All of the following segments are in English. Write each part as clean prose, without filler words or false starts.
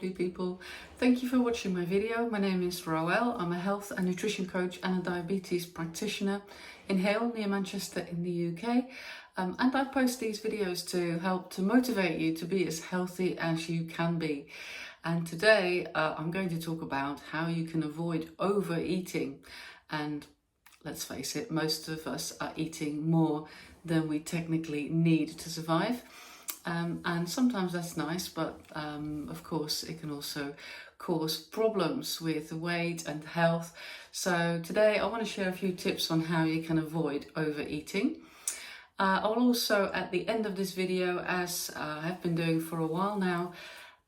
lovely people. Thank you for watching my video. My name is Roel. I'm a health and nutrition coach and a diabetes practitioner in Hale, near Manchester in the UK. And I post these videos to help to motivate you to be as healthy as you can be. And today I'm going to talk about how you can avoid overeating. And let's face it, most of us are eating more than we technically need to survive. And sometimes that's nice, but of course it can also cause problems with weight and health. So today I want to share a few tips on how you can avoid overeating. I'll also, at the end of this video, as I have been doing for a while now,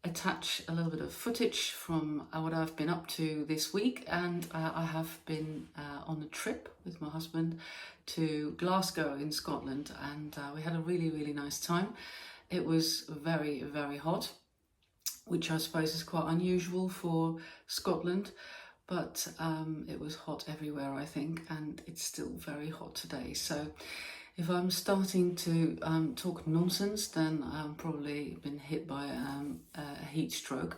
attach a little bit of footage from what I've been up to this week. And I have been on a trip with my husband to Glasgow in Scotland, and we had a really nice time. It was very hot, which I suppose is quite unusual for Scotland, but it was hot everywhere, I think, and it's still very hot today. So if I'm starting to talk nonsense, then I've probably been hit by a heat stroke.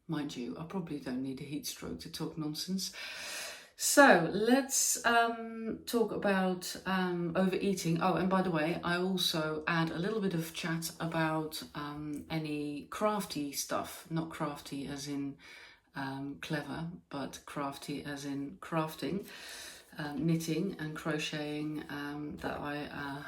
Mind you, I probably don't need a heat stroke to talk nonsense. So let's talk about overeating. Oh, and by the way, I also add a little bit of chat about any crafty stuff, not crafty as in clever, but crafty as in crafting, knitting and crocheting that I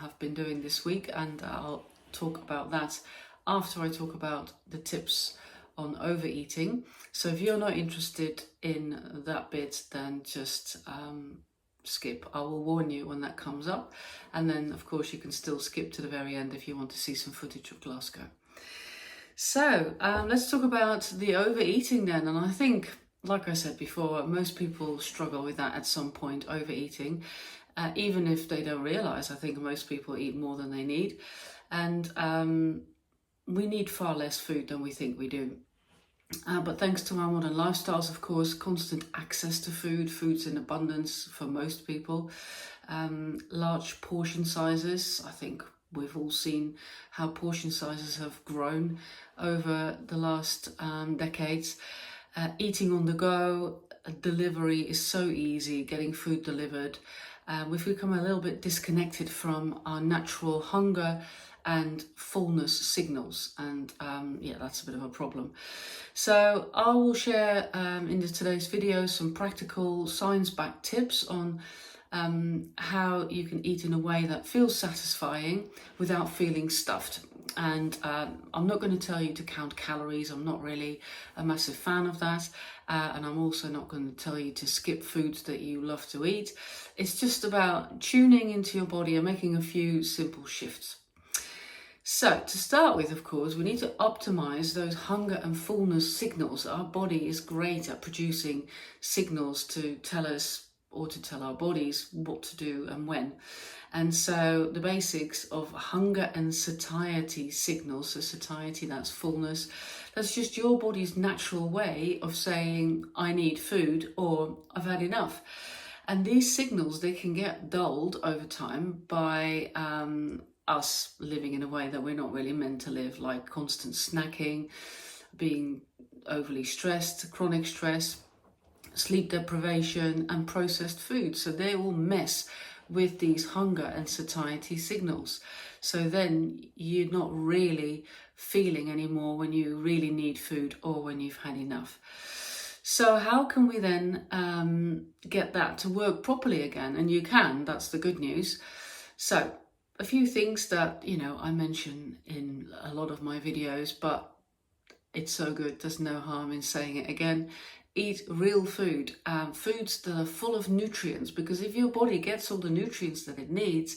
have been doing this week, and I'll talk about that after I talk about the tips on overeating. So if you're not interested in that bit, then just skip. I will warn you when that comes up, and then of course you can still skip to the very end if you want to see some footage of Glasgow. So let's talk about the overeating then. And I think, like I said before, most people struggle with that at some point, overeating, even if they don't realize. I think most people eat more than they need, and we need far less food than we think we do. But thanks to our modern lifestyles, of course, constant access to food's in abundance for most people, large portion sizes. I think we've all seen how portion sizes have grown over the last decades. Eating on the go, delivery is so easy, getting food delivered. We've become a little bit disconnected from our natural hunger and fullness signals, and yeah, that's a bit of a problem. So I will share in today's video some practical science-backed tips on how you can eat in a way that feels satisfying without feeling stuffed. And I'm not going to tell you to count calories. I'm not really a massive fan of that. And I'm also not going to tell you to skip foods that you love to eat. It's just about tuning into your body and making a few simple shifts. So to start with, of course, we need to optimize those hunger and fullness signals. Our body is great at producing signals to tell us, or to tell our bodies, what to do and when. And so the basics of hunger and satiety signals, so satiety, that's fullness, that's just your body's natural way of saying, I need food, or I've had enough. And these signals, they can get dulled over time by us living in a way that we're not really meant to live, like constant snacking, being overly stressed, chronic stress, sleep deprivation, and processed food. So they all mess with these hunger and satiety signals. So then you're not really feeling anymore when you really need food or when you've had enough. So how can we then get that to work properly again? And you can, that's the good news. So a few things that, you know, I mention in a lot of my videos, but it's so good, there's no harm in saying it again. Eat real food, foods that are full of nutrients, because if your body gets all the nutrients that it needs,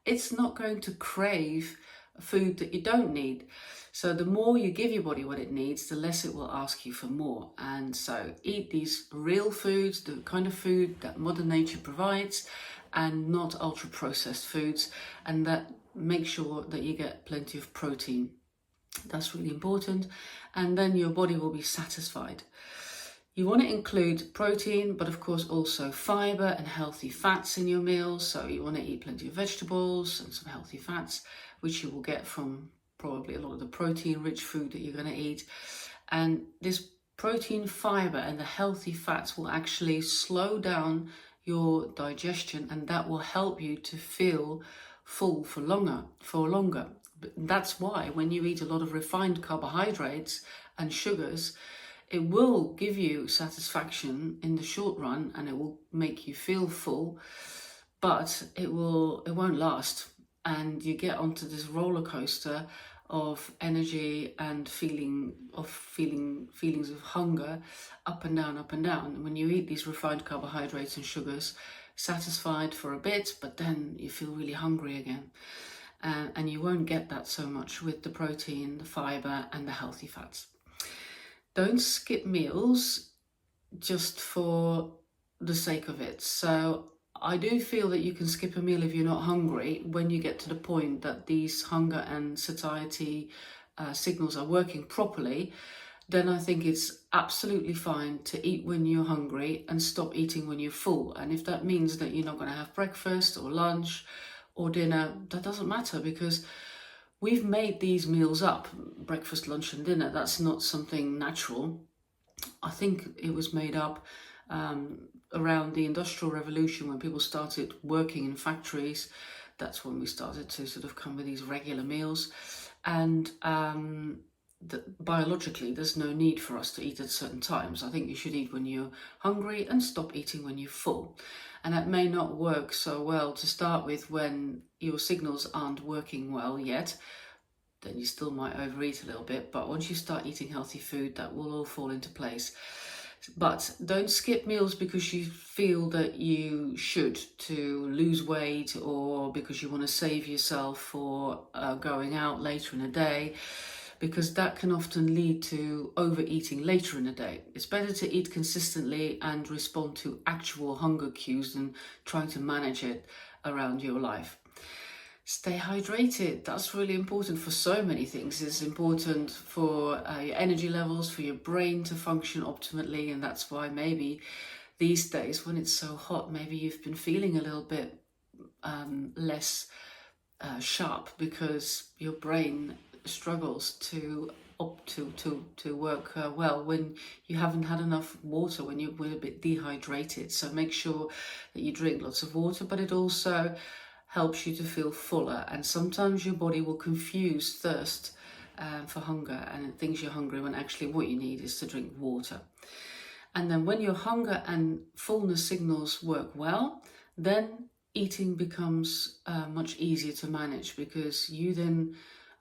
it's not going to crave food that you don't need. So the more you give your body what it needs, the less it will ask you for more. And so eat these real foods, the kind of food that Mother Nature provides, and not ultra processed foods, and that make sure that you get plenty of protein. That's really important, and then your body will be satisfied. You want to include protein, but of course also fiber and healthy fats in your meals. So you want to eat plenty of vegetables and some healthy fats, which you will get from probably a lot of the protein-rich food that you're going to eat. And this protein, fiber and the healthy fats will actually slow down your digestion, and that will help you to feel full for longer. That's why when you eat a lot of refined carbohydrates and sugars, it will give you satisfaction in the short run and it will make you feel full, but it won't last. And you get onto this roller coaster of energy and feelings of hunger, up and down, up and down. When you eat these refined carbohydrates and sugars, satisfied for a bit, but then you feel really hungry again. And you won't get that so much with the protein, the fiber and the healthy fats. Don't skip meals just for the sake of it. So I do feel that you can skip a meal if you're not hungry when you get to the point that these hunger and satiety signals are working properly. Then I think it's absolutely fine to eat when you're hungry and stop eating when you're full. And if that means that you're not going to have breakfast or lunch or dinner, that doesn't matter, because we've made these meals up, breakfast, lunch and dinner. That's not something natural. I think it was made up around the Industrial Revolution, when people started working in factories. That's when we started to sort of come with these regular meals. And biologically, there's no need for us to eat at certain times. I think you should eat when you're hungry and stop eating when you're full. And that may not work so well to start with when your signals aren't working well yet. Then you still might overeat a little bit, but once you start eating healthy food, that will all fall into place. But don't skip meals because you feel that you should, to lose weight, or because you want to save yourself for going out later in the day, because that can often lead to overeating later in the day. It's better to eat consistently and respond to actual hunger cues than trying to manage it around your life. Stay hydrated. That's really important for so many things. It's important for your energy levels, for your brain to function optimally, and that's why maybe these days when it's so hot, maybe you've been feeling a little bit less sharp, because your brain struggles to work well when you haven't had enough water, when you're a bit dehydrated. So make sure that you drink lots of water, but it also helps you to feel fuller. And sometimes your body will confuse thirst for hunger, and it thinks you're hungry when actually what you need is to drink water. And then when your hunger and fullness signals work well, then eating becomes much easier to manage, because you then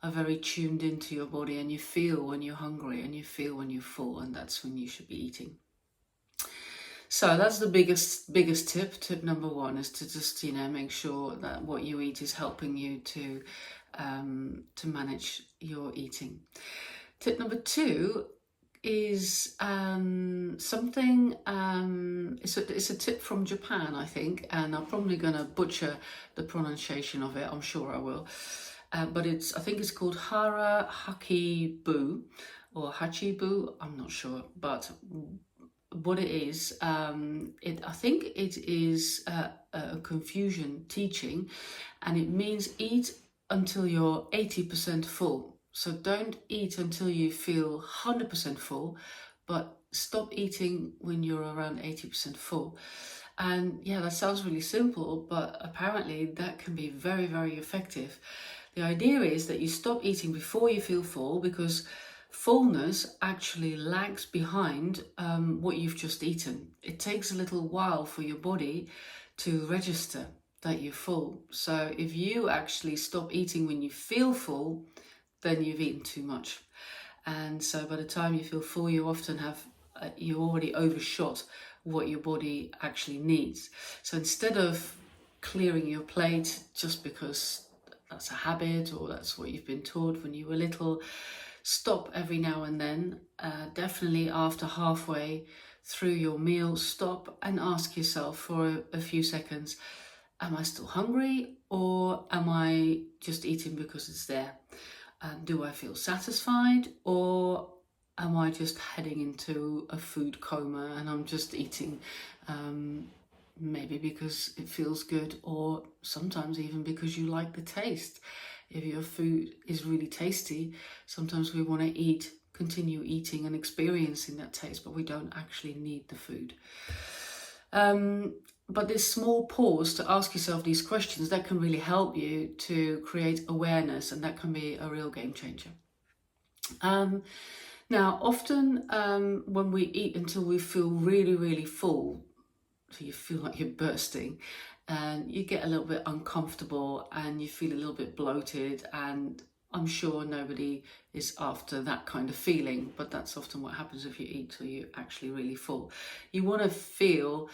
are very tuned into your body and you feel when you're hungry and you feel when you're full, and that's when you should be eating. So that's the biggest tip. Tip number one is to just, make sure that what you eat is helping you to manage your eating. Tip number two is something, it's a tip from Japan, I think, and I'm probably going to butcher the pronunciation of it. I'm sure I will. But I think it's called Hara Hakibu or Hachibu. I'm not sure, but what it is, I think it is a Confucian teaching, and it means eat until you're 80% full. So don't eat until you feel 100% full, but stop eating when you're around 80% full. And yeah, that sounds really simple, but apparently that can be very, very effective. The idea is that you stop eating before you feel full, because fullness actually lags behind what you've just eaten. It takes a little while for your body to register that you're full. So if you actually stop eating when you feel full, then you've eaten too much. And so by the time you feel full, you often you already overshot what your body actually needs. So instead of clearing your plate just because that's a habit or that's what you've been taught when you were little, stop every now and then, definitely after halfway through your meal, stop and ask yourself for a few seconds, am I still hungry, or am I just eating because it's there? Do I feel satisfied, or am I just heading into a food coma and I'm just eating maybe because it feels good, or sometimes even because you like the taste? If your food is really tasty, sometimes we want to eat continue eating and experiencing that taste, but we don't actually need the food. But this small pause to ask yourself these questions, that can really help you to create awareness, and that can be a real game changer. Now, often when we eat until we feel really, really full, so you feel like you're bursting, and you get a little bit uncomfortable and you feel a little bit bloated, and I'm sure nobody is after that kind of feeling, but that's often what happens if you eat till you're actually really full. You want to feel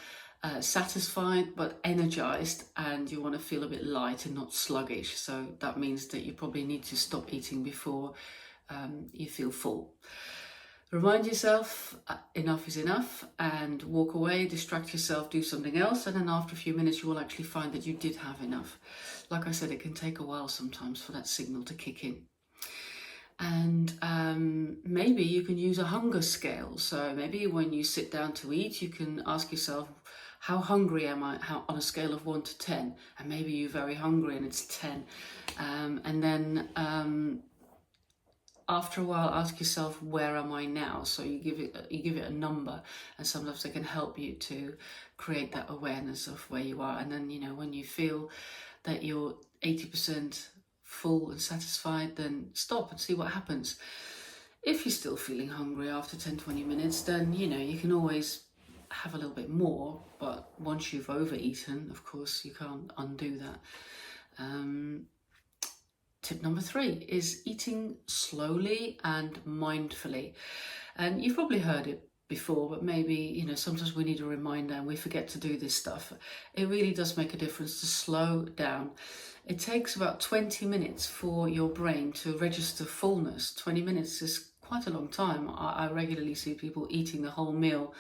satisfied but energized, and you want to feel a bit light and not sluggish. So that means that you probably need to stop eating before you feel full. Remind yourself enough is enough, and walk away, distract yourself, do something else, and then after a few minutes you will actually find that you did have enough. Like I said, it can take a while sometimes for that signal to kick in. And maybe you can use a hunger scale. So maybe when you sit down to eat, you can ask yourself, how hungry am I on a scale of 1 to 10? And maybe you're very hungry and it's 10. And then after a while, ask yourself, where am I now? So you give it a number, and sometimes they can help you to create that awareness of where you are. And then, when you feel that you're 80% full and satisfied, then stop and see what happens. If you're still feeling hungry after 10-20 minutes, then you can always have a little bit more. But once you've overeaten, of course, you can't undo that. Tip number 3 is eating slowly and mindfully. And you've probably heard it before, but maybe, sometimes we need a reminder and we forget to do this stuff. It really does make a difference to slow down. It takes about 20 minutes for your brain to register fullness. 20 minutes is quite a long time. I regularly see people eating the whole meal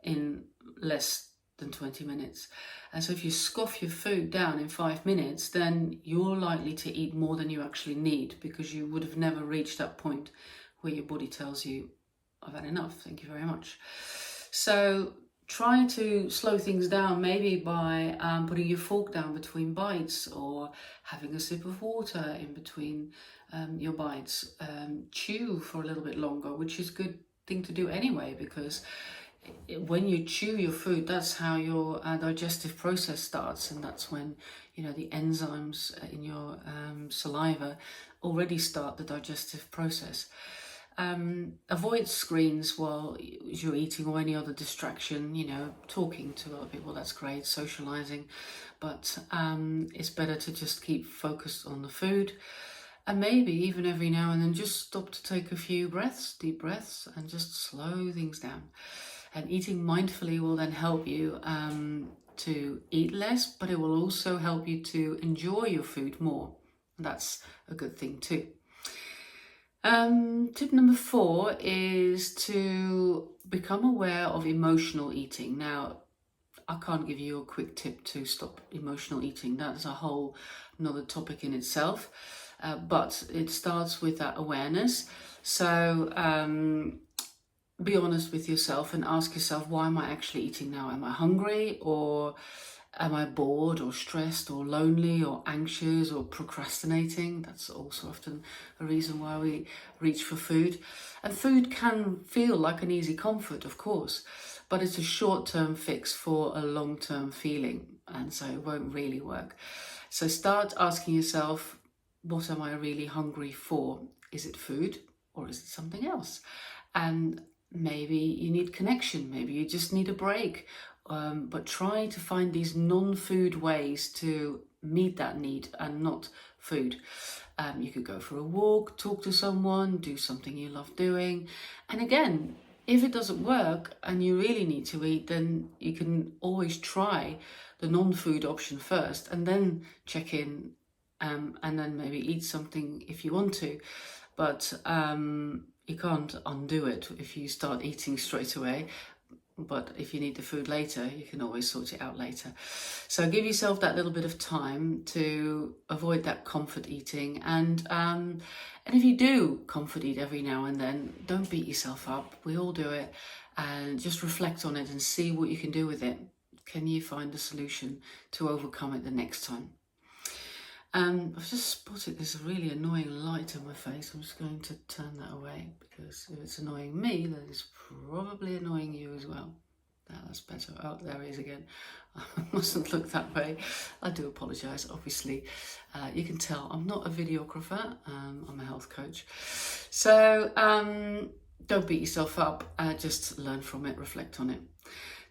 in less than 20 minutes. And so if you scoff your food down in 5 minutes, then you're likely to eat more than you actually need, because you would have never reached that point where your body tells you, I've had enough, thank you very much. So try to slow things down, maybe by putting your fork down between bites, or having a sip of water in between your bites. Chew for a little bit longer, which is a good thing to do anyway, because when you chew your food, that's how your digestive process starts, and that's when the enzymes in your saliva already start the digestive process. Avoid screens while you're eating, or any other distraction. Talking to other people, that's great, socializing, but it's better to just keep focused on the food. And maybe even every now and then just stop to take a few deep breaths, and just slow things down. And eating mindfully will then help you to eat less, but it will also help you to enjoy your food more. That's a good thing too. Tip number 4 is to become aware of emotional eating. Now, I can't give you a quick tip to stop emotional eating. That's a whole another topic in itself. But it starts with that awareness. So be honest with yourself and ask yourself, why am I actually eating now? Am I hungry, or am I bored or stressed or lonely or anxious or procrastinating? That's also often a reason why we reach for food. And food can feel like an easy comfort, of course, but it's a short-term fix for a long-term feeling, and so it won't really work. So start asking yourself, what am I really hungry for? Is it food, or is it something else? And maybe you need connection, maybe you just need a break, but try to find these non-food ways to meet that need, and not food. You could go for a walk, talk to someone, do something you love doing. And again, if it doesn't work and you really need to eat, then you can always try the non-food option first, and then check in, and then maybe eat something if you want to. But you can't undo it if you start eating straight away. But if you need the food later, you can always sort it out later. So give yourself that little bit of time to avoid that comfort eating. And if you do comfort eat every now and then, don't beat yourself up. We all do it. And just reflect on it and see what you can do with it. Can you find a solution to overcome it the next time? I've just spotted this really annoying light on my face. I'm just going to turn that away, because if it's annoying me, then it's probably annoying you as well. That's better. Oh, there he is again. I mustn't look that way. I do apologise, obviously. You can tell I'm not a videographer. I'm a health coach. So don't beat yourself up. Just learn from it, reflect on it.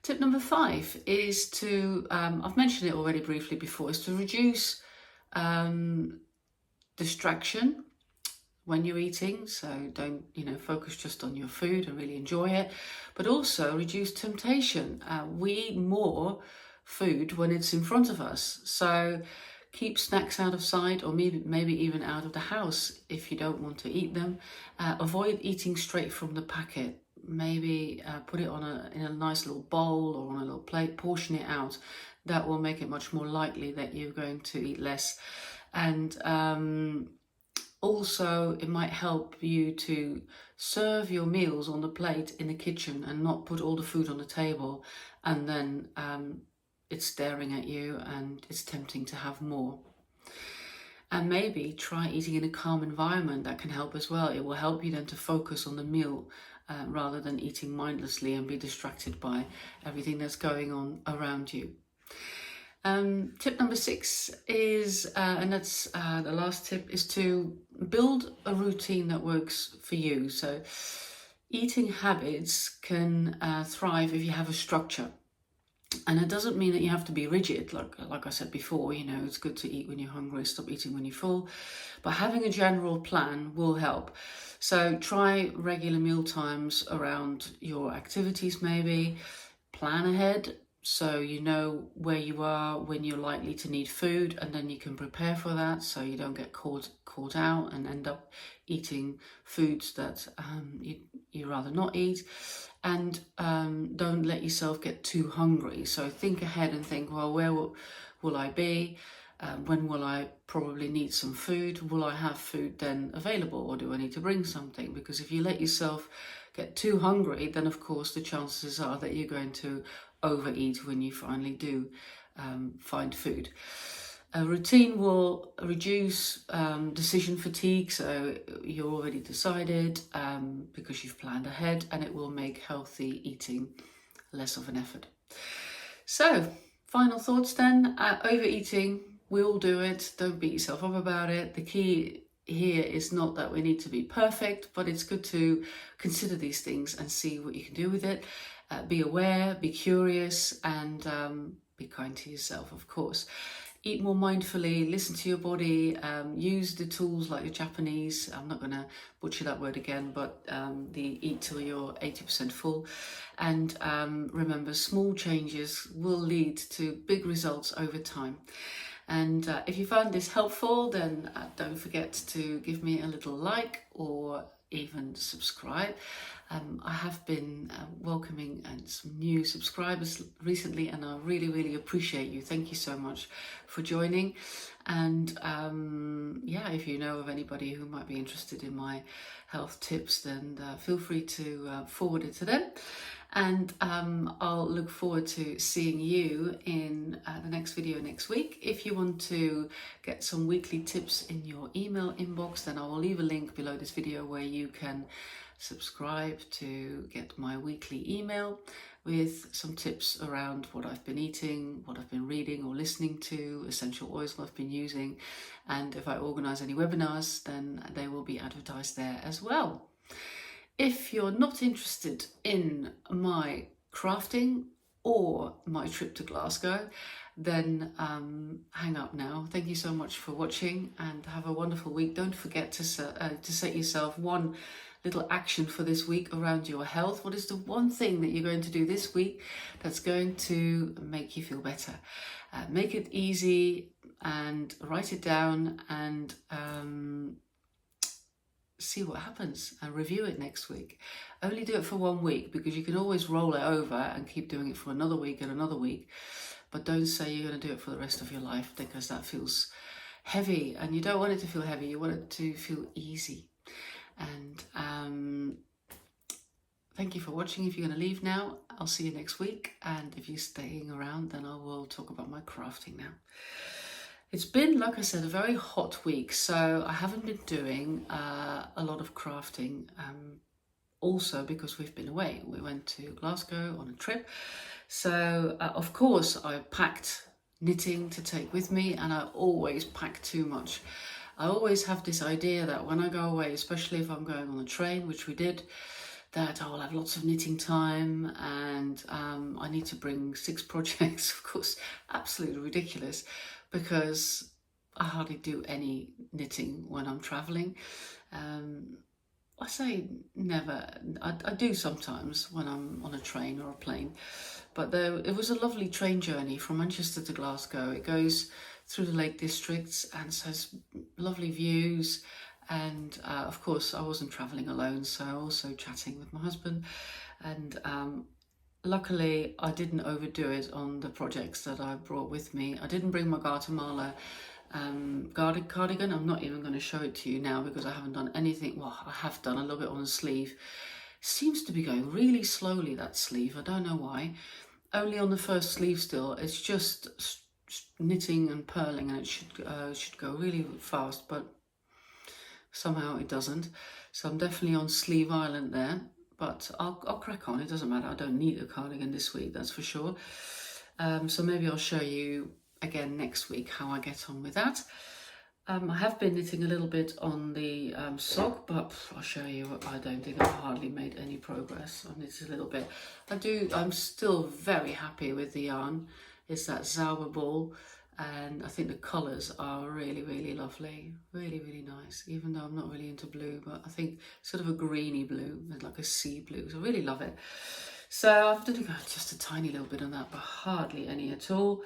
Tip number 5 is to, I've mentioned it already briefly before, is to reduce distraction when you're eating. So don't, focus just on your food and really enjoy it, but also reduce temptation. We eat more food when it's in front of us. So keep snacks out of sight, or maybe even out of the house if you don't want to eat them. Avoid eating straight from the packet. Maybe put it in a nice little bowl or on a little plate, portion it out. That will make it much more likely that you're going to eat less. And also, it might help you to serve your meals on the plate in the kitchen and not put all the food on the table, and then it's staring at you and it's tempting to have more. And maybe try eating in a calm environment. That can help as well. It will help you then to focus on the meal rather than eating mindlessly and be distracted by everything that's going on around you. Tip number 6 is, and that's the last tip, is to build a routine that works for you. So eating habits can thrive if you have a structure. And it doesn't mean that you have to be rigid. Like I said before, it's good to eat when you're hungry, stop eating when you're full. But having a general plan will help. So try regular meal times around your activities maybe. Plan ahead so you know where you are, when you're likely to need food, and then you can prepare for that so you don't get caught out and end up eating foods that you rather not eat. And don't let yourself get too hungry. So think ahead and think, well, where will I be? When will I probably need some food? Will I have food then available, or do I need to bring something? Because if you let yourself get too hungry, then of course the chances are that you're going to overeat when you finally do find food. A routine will reduce decision fatigue, so you're already decided because you've planned ahead, and it will make healthy eating less of an effort. So, final thoughts then. Overeating, we all do it. Don't beat yourself up about it. The key here is not that we need to be perfect, but it's good to consider these things and see what you can do with it. Be aware, be curious, and be kind to yourself, of course. Eat more mindfully, listen to your body, use the tools like the Japanese, I'm not going to butcher that word again, but the eat till you're 80% full. And remember, small changes will lead to big results over time. And if you found this helpful, then don't forget to give me a little like or even subscribe. I have been welcoming some new subscribers recently, and I really appreciate you. Thank you so much for joining. And yeah, if you know of anybody who might be interested in my health tips, then feel free to forward it to them. And I'll look forward to seeing you in the next video next week. If you want to get some weekly tips in your email inbox, then I will leave a link below this video where you can subscribe to get my weekly email with some tips around what I've been eating, what I've been reading or listening to, essential oils I've been using. And if I organise any webinars, then they will be advertised there as well. If you're not interested in my crafting or my trip to Glasgow, then hang up now. Thank you so much for watching, and have a wonderful week. Don't forget to set yourself one little action for this week around your health. What is the one thing that you're going to do this week that's going to make you feel better? Make it easy and write it down, and see what happens and review it next week. Only do it for 1 week, because you can always roll it over and keep doing it for another week and another week. But don't say you're going to do it for the rest of your life, because that feels heavy, and you don't want it to feel heavy. You want it to feel easy. And thank you for watching. If you're going to leave now, I'll see you next week. And if you're staying around, then I will talk about my crafting now. It's been, like I said, a very hot week, so I haven't been doing a lot of crafting. Also because we've been away. We went to Glasgow on a trip. So of course I packed knitting to take with me, and I always pack too much. I always have this idea that when I go away, especially if I'm going on a train, which we did, that I will have lots of knitting time, and I need to bring 6 projects. Of course, absolutely ridiculous, because I hardly do any knitting when I'm traveling. I say never. I do sometimes when I'm on a train or a plane, but it was a lovely train journey from Manchester to Glasgow. It goes through the Lake Districts, and so it's lovely views. And of course, I wasn't travelling alone, so also chatting with my husband. And luckily, I didn't overdo it on the projects that I brought with me. I didn't bring my Guatemala cardigan. I'm not even going to show it to you now because I haven't done anything. Well, I have done a little bit on the sleeve. Seems to be going really slowly, that sleeve. I don't know why. Only on the first sleeve still. It's just knitting and purling, and it should go really fast, but somehow it doesn't. So I'm definitely on Sleeve Island there, but I'll crack on. It doesn't matter. I don't need a cardigan this week, that's for sure. So maybe I'll show you again next week how I get on with that. I have been knitting a little bit on the sock, but I'll show you. I don't think I've hardly made any progress on it a little bit. I'm still very happy with the yarn. It's that Zauber ball, and I think the colours are really, really lovely. Really, really nice, even though I'm not really into blue, but I think sort of a greeny blue, like a sea blue, so I really love it. So I've done just a tiny little bit on that, but hardly any at all.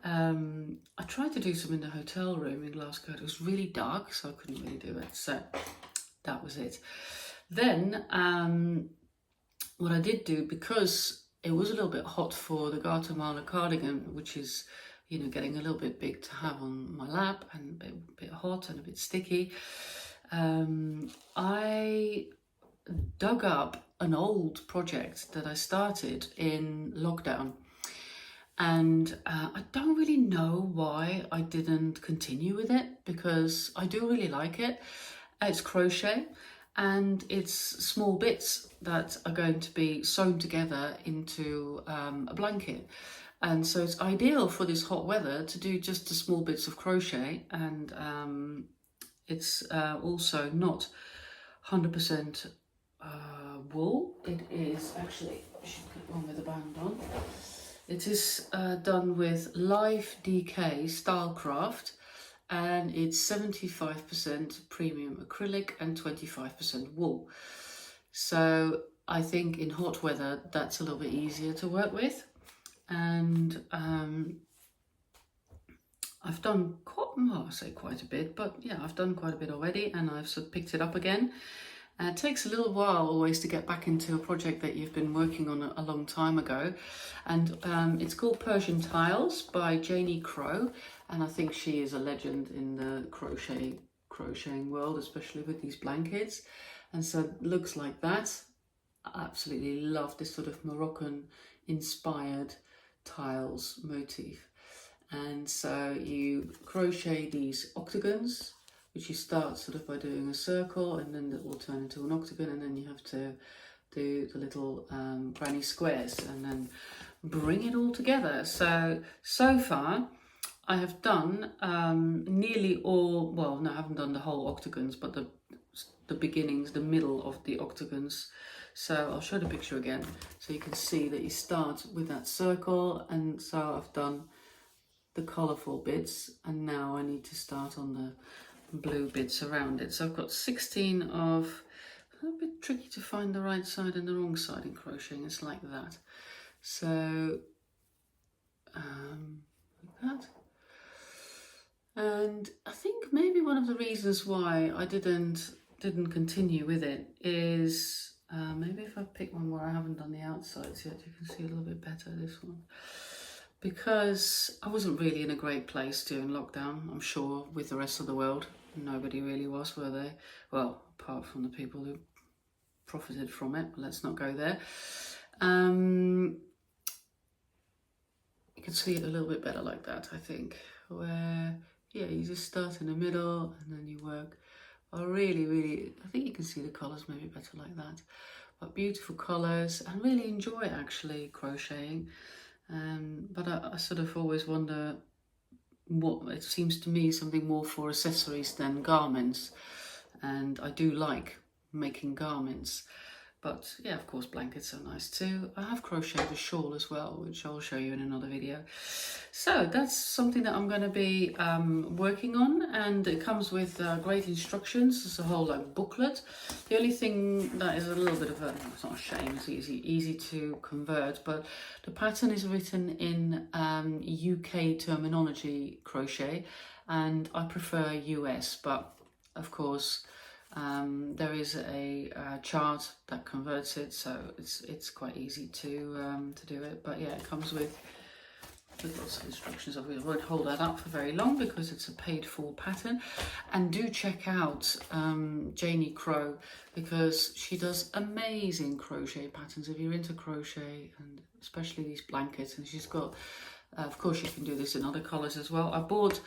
I tried to do some in the hotel room in Glasgow. It was really dark, so I couldn't really do it. So that was it. Then what I did do, because it was a little bit hot for the Guatemala cardigan, which is, you know, getting a little bit big to have on my lap, and a bit hot and a bit sticky, I dug up an old project that I started in lockdown. And I don't really know why I didn't continue with it, because I do really like it. It's crochet, and it's small bits that are going to be sewn together into a blanket. And so it's ideal for this hot weather to do just the small bits of crochet. And it's also not 100% wool. It is actually, I should get one with a band on. It is done with Live DK Stylecraft, and it's 75% premium acrylic and 25% wool. So I think in hot weather that's a little bit easier to work with. And I've done quite a bit, but yeah, I've done quite a bit already, and I've sort of picked it up again. It takes a little while always to get back into a project that you've been working on a long time ago. And it's called Persian Tiles by Janie Crow. And I think she is a legend in the crocheting world, especially with these blankets. And so it looks like that. I absolutely love this sort of Moroccan inspired tiles motif. And so you crochet these octagons, which you start sort of by doing a circle, and then it will turn into an octagon, and then you have to do the little granny squares and then bring it all together. So far I have done nearly all, well, no, I haven't done the whole octagons, but the beginnings, the middle of the octagons. So I'll show the picture again so you can see that you start with that circle. And so I've done the colourful bits, and now I need to start on the blue bits around it. So I've got 16 of, a bit tricky to find the right side and the wrong side in crocheting. It's like that. So like that. And I think maybe one of the reasons why I didn't continue with it is maybe if I pick one where I haven't done the outsides yet, you can see a little bit better this one. Because I wasn't really in a great place during lockdown, I'm sure, with the rest of the world. Nobody really was, were they? Well, apart from the people who profited from it, but let's not go there. You could see it a little bit better like that, I think, where, yeah, you just start in the middle and then you work. I really, I think you can see the colours maybe better like that. But beautiful colours, and really enjoy actually crocheting. But I sort of always wonder, what it seems to me something more for accessories than garments, and I do like making garments. But yeah, of course, blankets are nice too. I have crocheted a shawl as well, which I'll show you in another video. So that's something that I'm going to be working on, and it comes with great instructions. It's a whole like booklet. The only thing that is a little bit of it's not a shame, it's easy to convert, but the pattern is written in UK terminology crochet, and I prefer US, but of course there is a chart that converts it, so it's quite easy to do it. But yeah, it comes with lots of instructions. I won't hold that up for very long because it's a paid for pattern. And do check out Janie Crow, because she does amazing crochet patterns if you're into crochet, and especially these blankets. And she's got, of course, you can do this in other colours as well. I bought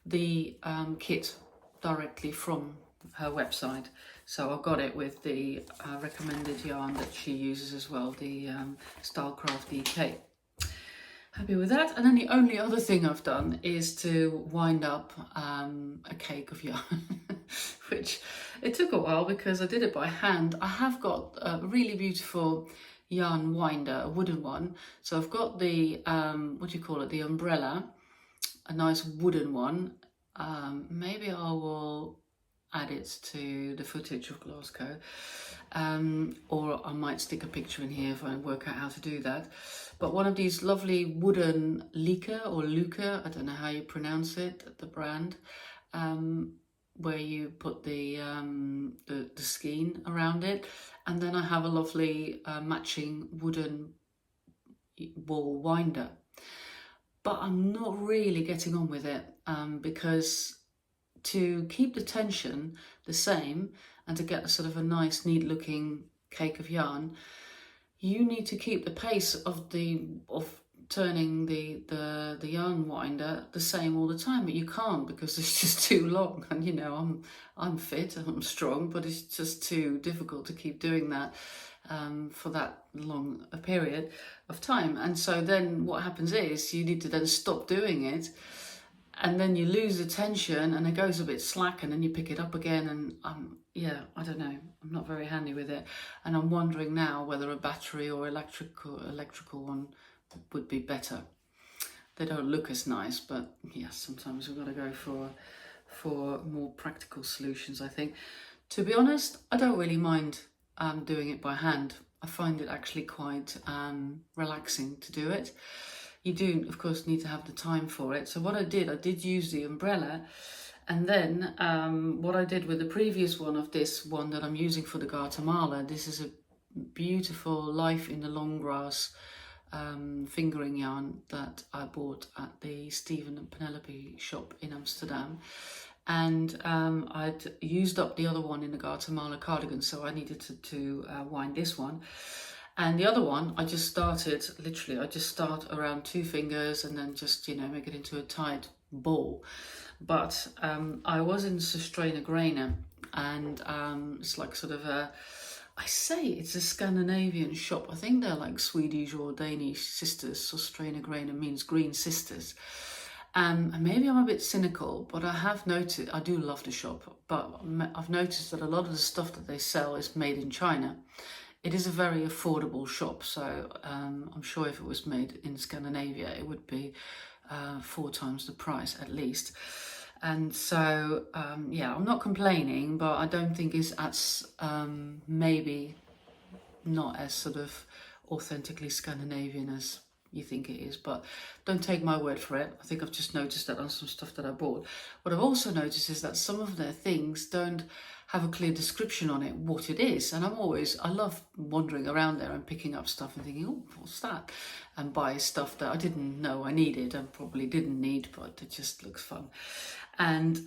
the kit directly from her website, so I got it with the recommended yarn that she uses as well, the Stylecraft UK. Happy with that. And then the only other thing I've done is to wind up a cake of yarn, which it took a while because I did it by hand. I have got a really beautiful yarn winder, a wooden one. So I've got the, what do you call it, the umbrella, a nice wooden one. Maybe I will add it to the footage of Glasgow, or I might stick a picture in here if I work out how to do that. But one of these lovely wooden Lika or Luca, I don't know how you pronounce it, the brand, where you put the skein around it, and then I have a lovely matching wooden ball winder. But I'm not really getting on with it because to keep the tension the same and to get a sort of a nice, neat looking cake of yarn, you need to keep the pace of turning the yarn winder the same all the time, but you can't because it's just too long. And you know, I'm fit and I'm strong, but it's just too difficult to keep doing that for that long a period of time. And so then what happens is you need to then stop doing it, and then you lose the tension and it goes a bit slack, and then you pick it up again. And yeah, I don't know, I'm not very handy with it, and I'm wondering now whether a battery or electrical one would be better. They don't look as nice, but yeah, sometimes we've got to go for more practical solutions, I think. To be honest, I don't really mind doing it by hand. I find it actually quite relaxing to do it. You do, of course, need to have the time for it. So what I did use the umbrella, and then what I did with the previous one of this one that I'm using for the Guatemala, this is a beautiful Life in the Long Grass fingering yarn that I bought at the Stephen and Penelope shop in Amsterdam. And I'd used up the other one in the Guatemala cardigan, so I needed to wind this one. And the other one, I just started, literally, I just start around 2 fingers and then just, you know, make it into a tight ball. But I was in Sustrainer Grainer, and it's like sort of a, I say it's a Scandinavian shop. I think they're like Swedish or Danish sisters. Sustrainer Grainer means green sisters. And maybe I'm a bit cynical, but I have noticed, I do love the shop, but I've noticed that a lot of the stuff that they sell is made in China. It is a very affordable shop, so I'm sure if it was made in Scandinavia, it would be 4 times the price at least. And so, yeah, I'm not complaining, but I don't think it's as, maybe not as sort of authentically Scandinavian as you think it is, but don't take my word for it. I think I've just noticed that on some stuff that I bought. What I've also noticed is that some of their things don't have a clear description on it, what it is. And I love wandering around there and picking up stuff and thinking, oh, what's that? And buy stuff that I didn't know I needed and probably didn't need, but it just looks fun. And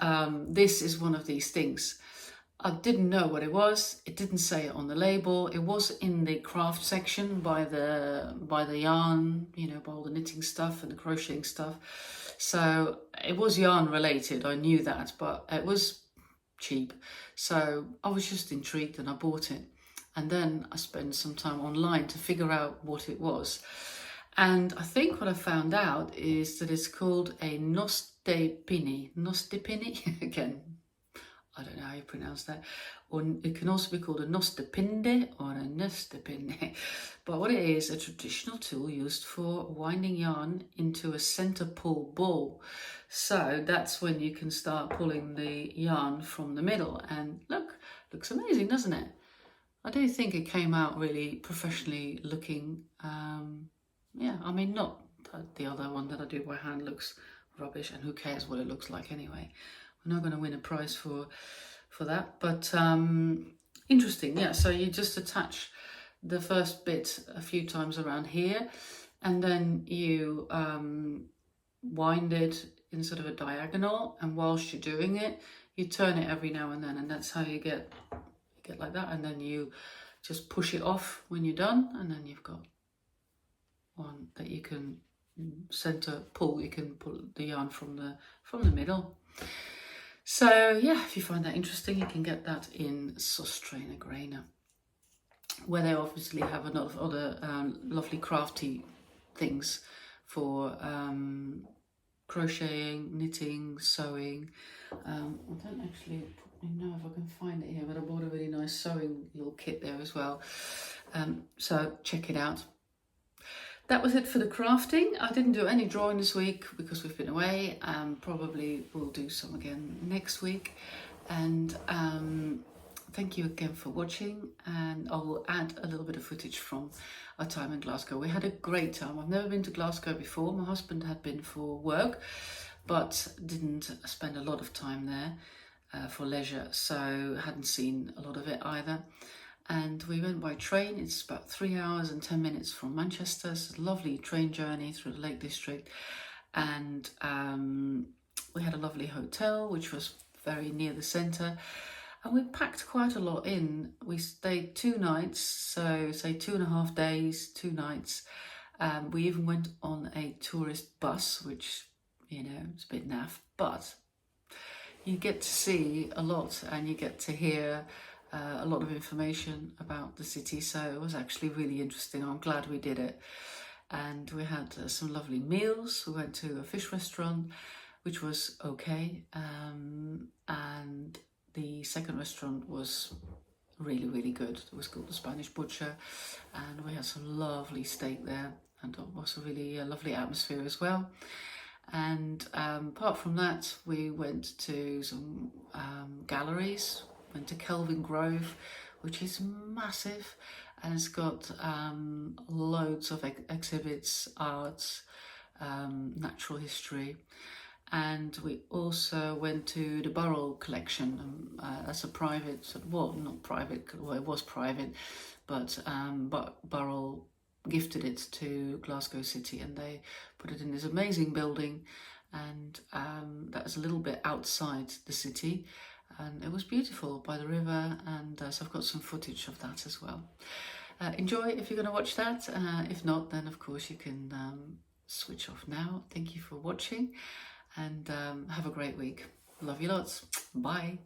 this is one of these things. I didn't know what it was. It didn't say it on the label. It was in the craft section by the yarn, you know, by all the knitting stuff and the crocheting stuff. So it was yarn related. I knew that, but it was cheap. So I was just intrigued and I bought it. And then I spent some time online to figure out what it was. And I think what I found out is that it's called a nostepini. Nostepini? Again, I don't know how you pronounce that. Or it can also be called a nostepinde or a nestepinde. But what it is, a traditional tool used for winding yarn into a center pull ball. So that's when you can start pulling the yarn from the middle. And look, looks amazing, doesn't it? I do think it came out really professionally looking. Yeah, I mean, not the other one that I do by hand looks rubbish, and who cares what it looks like anyway. We're not going to win a prize for that, but interesting. Yeah, so you just attach the first bit a few times around here, and then you wind it in sort of a diagonal, and whilst you're doing it, you turn it every now and then, and that's how you get like that. And then you just push it off when you're done, and then you've got one that you can center pull. You can pull the yarn from the middle. So yeah, if you find that interesting, you can get that in Sostrainer Grainer, where they obviously have a lot of other lovely crafty things for crocheting, knitting, sewing. I don't actually know if I can find it here, but I bought a really nice sewing little kit there as well. So check it out. That was it for the crafting. I didn't do any drawing this week because we've been away. Probably will do some again next week. And thank you again for watching. And I will add a little bit of footage from our time in Glasgow. We had a great time. I've never been to Glasgow before. My husband had been for work, but didn't spend a lot of time there for leisure. So hadn't seen a lot of it either. And we went by train. It's about 3 hours and 10 minutes from Manchester. It's a lovely train journey through the Lake District. And we had a lovely hotel, which was very near the centre. And we packed quite a lot in. We stayed 2 nights, so say 2.5 days, 2 nights. We even went on a tourist bus, which, you know, it's a bit naff, but you get to see a lot and you get to hear a lot of information about the city, so it was actually really interesting. I'm glad we did it. And we had some lovely meals. We went to a fish restaurant, which was okay, and the second restaurant was really, really good. It was called the Spanish Butcher, and we had some lovely steak there, and it was a really lovely atmosphere as well. And apart from that, we went to some galleries. Went to Kelvin Grove, which is massive, and it's got loads of exhibits, arts, natural history. And we also went to the Burrell collection. That's a private, well, not private, well, it was private, but Burrell gifted it to Glasgow City, and they put it in this amazing building, and that is a little bit outside the city. And it was beautiful by the river, and so I've got some footage of that as well. Enjoy if you're going to watch that. If not, then of course you can switch off now. Thank you for watching, and have a great week. Love you lots. Bye.